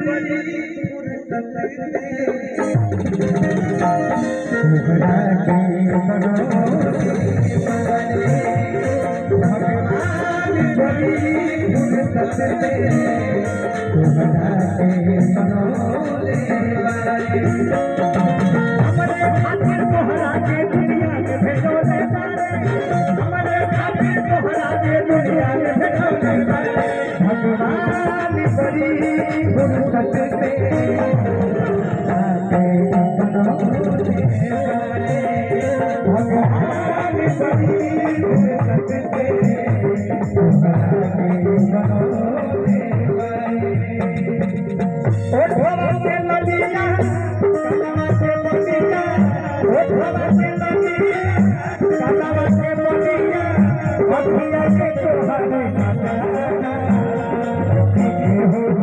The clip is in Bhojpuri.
बड़ी फुर्सत तोहरा के भगवान बड़ी फुर्सत तोहरा के मनोले हमारे खातिर तोहरा के दुनिया में भेजोले हमारे खातिर तोहरा के दुनिया में भेजोले भगवान बड़ी फुर्सत से भगवान बड़ी फुर्सत से मनोले